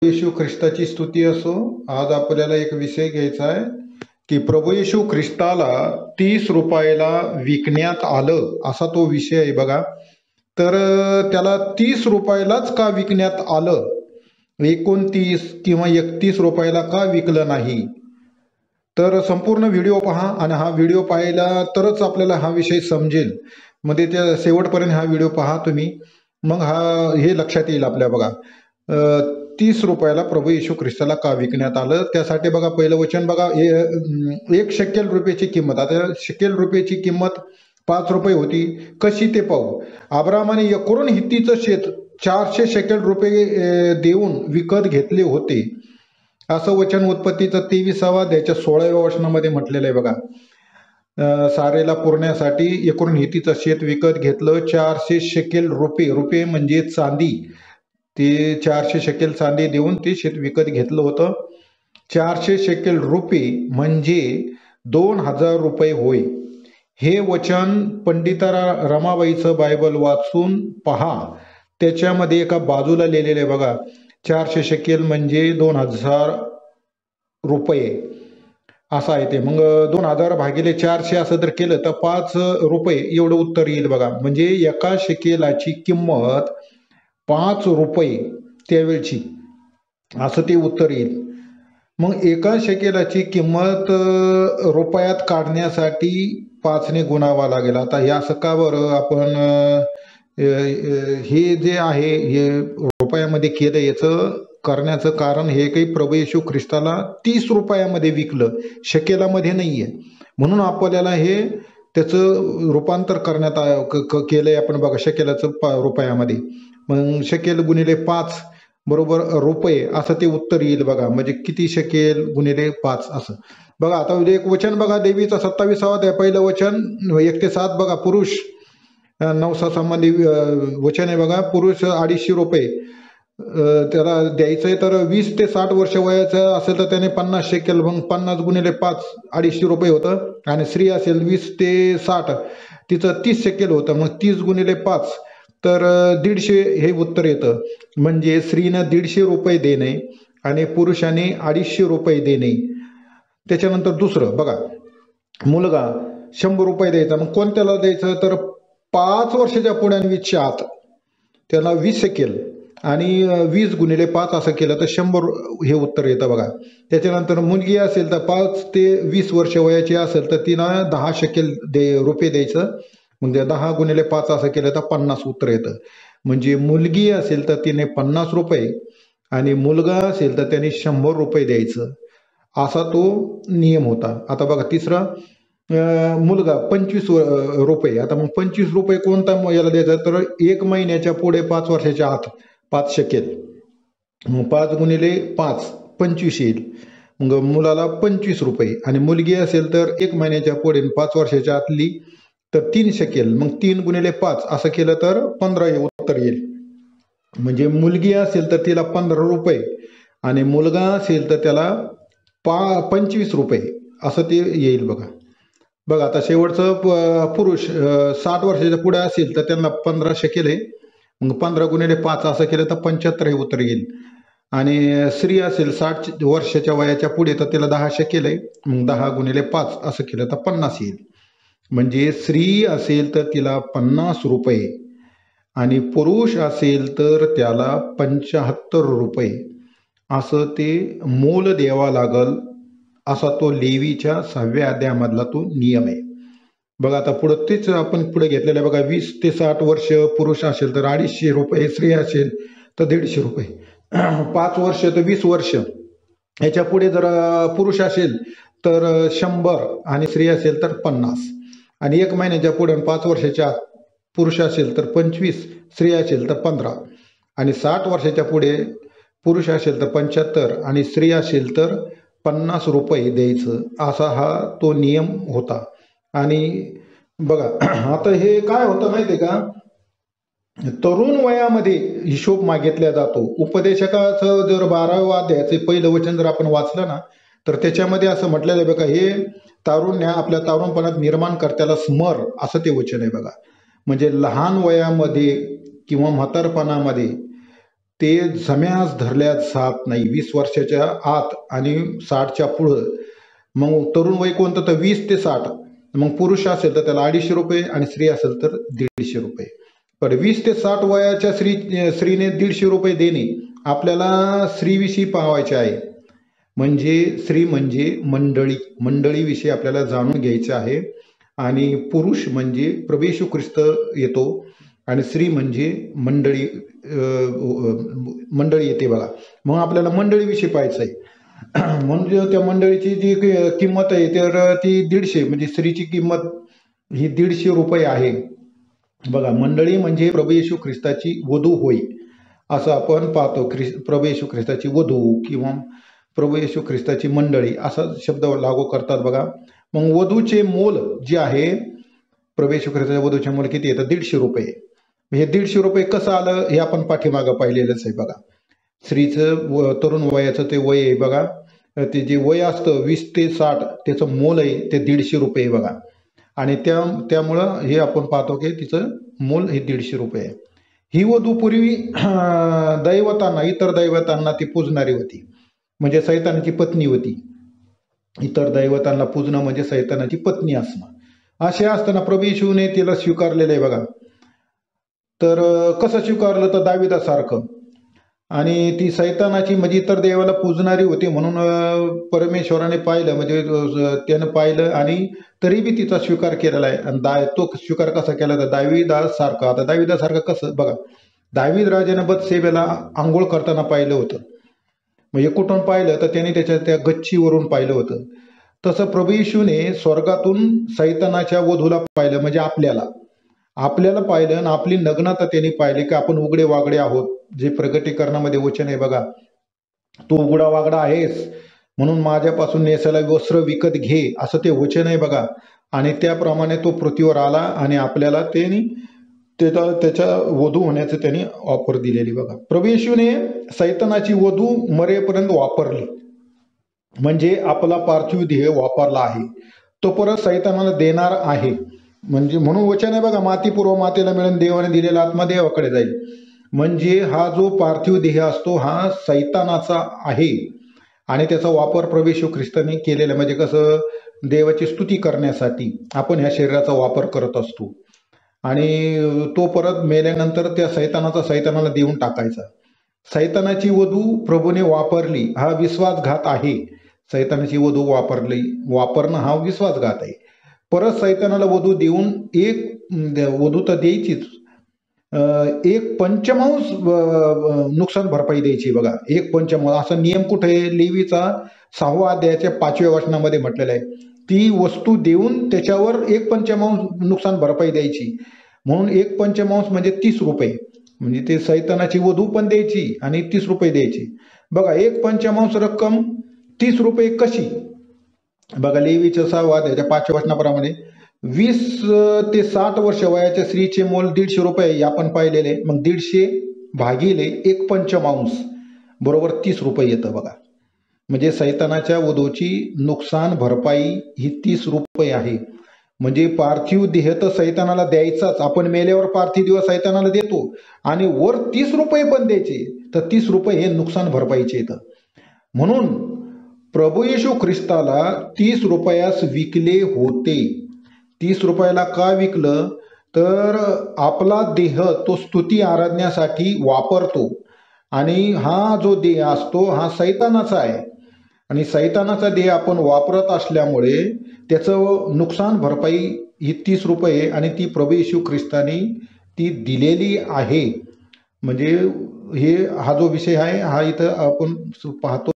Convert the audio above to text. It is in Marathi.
येशू ख्रिस्ताची स्तुती असो। आज आपल्याला एक विषय घ्यायचा आहे की प्रभू येशू ख्रिस्ताला 30 रुपयाला विकण्यात आलं, असा तो विषय आहे बघा। तर त्याला 30 रुपयालाच का विकण्यात आलं, 29 किंवा 31 रुपयाला का विकलं नाही? तर संपूर्ण व्हिडिओ पहा आणि हा व्हिडिओ पाहिला तरच आपल्याला हा विषय समजेल। म्हणजे त्या शेवटपर्यंत हा व्हिडिओ पहा तुम्ही, मग हे लक्षात येईल आपल्या बघा। 30 रुपयाला प्रभू येशू ख्रिस्ताला का विकण्यात आलं, त्यासाठी बघा पहिलं वचन बघा, 1 शेकेल रुपयाची किंमत। आता शेकेल रुपयाची किंमत 5 रुपये होती, कशी ते पाहू। अब्रामाने यक्रोन हित्तीचं शेत 400 शेकेल रुपये देऊन विकत घेतले होते, असं वचन उत्पत्तीचं 23 अध्यायाच्या 16व्या वचनामध्ये म्हटलेलं आहे बघा। सारेला पुरण्यासाठी यक्रोन हित्तीचं शेत विकत घेतलं 400 शेकेल रुपये, रुपये म्हणजे चांदी। ते 400 शेकेल चांदी देऊन ते शेत विकत घेतलं होतं। 400 शेकेल रुपये म्हणजे 2000 रुपये होय। हे वचन पंडिता रमाबाईचं बायबल वाचून पहा, त्याच्यामध्ये एका बाजूला लिहिलेलं आहे बघा, 400 शेकेल म्हणजे 2000 रुपये असं आहे ते। मग 2000 भागिले 400 असं जर केलं तर 5 रुपये एवढं उत्तर येईल बघा। म्हणजे एका शेकेलाची किंमत 5 रुपये त्यावेळची, असं ते उत्तर येईल। मग एका शेकेलाची किंमत रुपयात काढण्यासाठी 5ने गुणावा लागेल। आता हे असं का बरं आपण हे जे आहे हे रुपयामध्ये केलं, याचं करण्याचं कारण हे काही प्रभू येशू ख्रिस्ताला 30 रुपयामध्ये विकलं, शकेलामध्ये नाहीये, म्हणून आपल्याला हे त्याचं रूपांतर करण्यात केलंय आपण बघा, शकेलाचं रुपयामध्ये। मग शकेल गुणिले 5 बरोबर रुपये असं ते उत्तर येईल बघा। म्हणजे किती शकेल गुणिले 5 असं बघा। आता एक वचन बघा, देवीचा 27वा अध्याय पहिलं वचन 1 ते 7 बघा। पुरुष 9 संबंधी वचन आहे बघा। पुरुष 250 रुपये त्याला द्यायचंय, तर 20 ते 60 वर्ष वयाचं असेल तर त्याने 50 शेकेल, मग 50 गुणिले 5 250 रुपये होतं। आणि स्त्री असेल 20 ते 60 तिचं 30 शेकेल होतं, मग 30 गुणिले 5 तर 150 हे उत्तर येतं। म्हणजे स्त्रीनं 150 रुपये देणे आणि पुरुषाने 250 रुपये देणे। त्याच्यानंतर दुसरं बघा, मुलगा 100 रुपये द्यायचा, मग कोणत्याला द्यायचं तर 5 वर्षाच्या पुढे आणि 20च्या आत त्याला 20 शेकेल, आणि 20 गुणिले 5 असं केलं तर 100 हे उत्तर येतं बघा। त्याच्यानंतर मुलगी असेल तर 5 ते 20 वर्ष वयाची असेल तर तिनं 10 शेकेल रुपये द्यायचं, म्हणजे 10 गुणिले 5 असं केलं तर 50 उत्तर येतं। म्हणजे मुलगी असेल तर तिने 50 रुपये आणि मुलगा असेल तर त्याने 100 रुपये द्यायचं, असा तो नियम होता। आता बघा तिसरा, मुलगा 25 रुपये। आता मग 25 रुपये कोणता याला द्यायचा तर 1 महिन्याच्या पुढे 5 वर्षाच्या आत 5 शेकेल, मग 5 गुणिले 5 25 येईल। मग मुलाला 25 रुपये, आणि मुलगी असेल तर 1 महिन्याच्या पुढे 5 वर्षाच्या आतली तर 3 शेकेल, मग 3 गुणिले 5 असं केलं तर 15 हे उत्तर येईल। म्हणजे मुलगी असेल तर तिला 15 रुपये आणि मुलगा असेल तर त्याला 25 रुपये असं ते येईल बघा। बघा आता शेवटचं, पुरुष 60 वर्षाच्या पुढे असेल तर त्यांना 15 शेकेल आहे, मग 15 गुणिले 5 असं केलं तर 75 हे उत्तर येईल। आणि स्त्री असेल 60 वर्षाच्या वयाच्या पुढे तर त्याला 10 शेकेल आहे, मग 10 गुणिले 5 असं केलं तर 50 येईल। म्हणजे स्त्री असेल तर तिला 50 रुपये आणि पुरुष असेल तर त्याला 75 रुपये असं ते मोल द्यावा लागल, असा तो लेवीच्या 6व्या अध्यायामधला तो नियम आहे बघा। आता पुढं तेच आपण पुढे घेतलेलं आहे बघा, 20 ते 60 वर्ष पुरुष असेल तर 250 रुपये, स्त्री असेल तर 150 रुपये, 5 वर्ष तर 20 वर्ष, याच्या पुढे जर पुरुष असेल तर 100 आणि स्त्री असेल तर 50, आणि 1 महिन्याच्या पुढे 5 वर्षाच्या आत पुरुष असेल तर 25, स्त्री असेल तर 15, आणि 60 वर्षाच्या पुढे पुरुष असेल तर 75 आणि स्त्री असेल तर 50 रुपये द्यायचं, असा हा तो नियम होता। आणि बघा आता हे काय होतं माहितीये का, तरुण वयामध्ये हिशोब मागितला जातो। उपदेशकाचं जर 12व्या अध्यायाचं पहिलं वचन जर आपण वाचलं ना, तर त्याच्यामध्ये असं म्हटलेलं आहे बघा, हे तारुण्य आपल्या तारुणपणात निर्माण करत्याला स्मर, असं ते वचन आहे बघा। म्हणजे लहान वयामध्ये किंवा म्हातारपणामध्ये ते जम्यास धरल्यास जात नाही. 20 वर्षाच्या आत आणि 60च्या पुढं. मग तरुण वय कोणतं तर 20 ते 60. मग पुरुष असेल तर त्याला 250 रुपये आणि स्त्री असेल तर 150 रुपये. पण 20 ते 60 वयाच्या स्त्रीने 150 रुपये देणे आपल्याला स्त्रीविषयी पाहायचे आहे. म्हणजे स्त्री म्हणजे मंडळीविषयी आपल्याला जाणून घ्यायचं आहे. आणि पुरुष म्हणजे प्रभू येशू ख्रिस्त येतो आणि स्त्री म्हणजे मंडळी येते बघा. मग आपल्याला मंडळीविषयी पाहायचं आहे. म्हणजे त्या मंडळीची जी किंमत आहे तर ती 150, म्हणजे स्त्रीची किंमत ही 150 रुपये आहे. बघा, मंडळी म्हणजे प्रभू येशू ख्रिस्ताची वधू होय, असं आपण पाहतो. प्रभू येशू ख्रिस्ताची वधू किंवा प्रभू येशू ख्रिस्ताची मंडळी असा शब्द लागू करतात बघा. मग वधूचे मोल जे आहे, प्रभू येशू ख्रिस्ताच्या वधूचे मोल किती येतं? 150 रुपये. हे 150 रुपये कसं आलं हे आपण पाठीमागं पाहिलेलंच आहे बघा. स्त्रीचं तरुण वयाचं ते वय आहे बघा. ते जे वय असतं 20 ते 60 त्याचं मोल आहे ते 150 रुपये बघा. आणि त्यामुळं हे आपण पाहतो की तिचं मोल हे 150 रुपये आहे. ही वधू पूर्वी इतर दैवतांना ती पूजणारी होती, म्हणजे सैतानाची पत्नी होती. इतर दैवतांना पूजणं म्हणजे सैतानाची पत्नी असणं. असे असताना प्रभू येशूने तिला स्वीकारलेलं आहे बघा. तर कसं स्वीकारलं तर दाविदासारखं. आणि ती सैतानाची म्हणजे इतर देवाला पूजणारी होती म्हणून परमेश्वराने पाहिलं, म्हणजे त्यानं पाहिलं आणि तरी बी तिचा स्वीकार केलेला आहे. आणि तो स्वीकार कसा केला तर दाविदासारखा. आता दाविदासारखं कसं बघा, दावीद राजानं बत्शेबेला आंघोळ करताना पाहिलं होतं. म्हणजे कुठून पाहिलं तर त्याने त्याच्या त्या गच्चीवरून पाहिलं होतं. तसं प्रभू येशूने स्वर्गातून सैतानाच्या वधूला पाहिलं, म्हणजे आपल्याला पाहिलं आणि आपली नग्नता त्यांनी पाहिली की आपण उघडे वागडे आहोत. जे प्रगटीकरणामध्ये वचन आहे बघा, तू उघडा वागडा आहेस म्हणून माझ्यापासून नेसायला वस्त्र विकत घे, असं ते वचन आहे बघा. आणि त्याप्रमाणे तो पृथ्वीवर आला आणि आपल्याला त्याच्या वधू होण्याचं त्यांनी ऑफर दिलेली बघा. प्रभू येशूने सैतानाची वधू मरेपर्यंत वापरली, म्हणजे आपला पार्थिव देह वापरला आहे. तो परत सैतानाला देणार आहे. म्हणजे म्हणून वचन आहे बघा, माती पूर्व मातेला मिळून देवाने दिलेला आत्मा देवाकडे जाईल. म्हणजे हा जो पार्थिव देह असतो हा सैतानाचा आहे आणि त्याचा वापर प्रभू येशू ख्रिस्ताने केलेला. म्हणजे कसं, देवाची स्तुती करण्यासाठी आपण ह्या शरीराचा वापर करत असतो. आणि तो परत मेल्यानंतर त्या सैतानाला देऊन टाकायचा. सैतानाची वधू प्रभूने वापरली, हा विश्वासघात आहे. सैतानाची वधू वापरणं हा विश्वासघात आहे. परत सैतानाला वधू देऊन वधू तर द्यायचीच, 1/5 नुकसान भरपाई द्यायची बघा. 1/5 असा नियम कुठे आहे? लेवीचा 6व्या अध्यायाच्या 5व्या वचनामध्ये म्हटलेलं आहे. ती वस्तू देऊन त्याच्यावर 1/5 नुकसान भरपाई द्यायची. म्हणून 1/5 म्हणजे 30 रुपये. म्हणजे ते सैतानाची वधू पण द्यायची आणि 30 रुपये द्यायची बघा. 1/5 रक्कम 30 रुपये कशी बघा. लेवीच्या 6व्या अध्यायाच्या 5व्या वचनाप्रमाणे 20 ते 60 वर्ष वयाच्या स्त्रीचे मोल 150 रुपये आपण पाहिलेले. मग 150 भागिले 1/5 बरोबर 30 रुपये येतं बघा. म्हणजे सैतानाच्या वधूची नुकसान भरपाई ही 30 रुपये आहे. म्हणजे पार्थिव देह तर सैतानाला द्यायचाच, आपण मेल्यावर पार्थिव देह सैतानाला देतो आणि वर 30 रुपये पण द्यायचे. तर 30 रुपये हे नुकसान भरपाईचे येतं. म्हणून प्रभू येशू ख्रिस्ताला 30 रुपयास विकले होते. 30 रुपयाला का विकलं तर आपला देह तो स्तुती आराधण्यासाठी वापरतो आणि हा जो देह असतो हा सैतानाचा आहे. आणि सैतानाचा देह आपण वापरत असल्यामुळे त्याचं नुकसान भरपाई ही 30 रुपये आणि ती प्रभू येशू ख्रिस्तानी ती दिलेली आहे. म्हणजे हा जो विषय आहे हा इथं आपण पाहतो.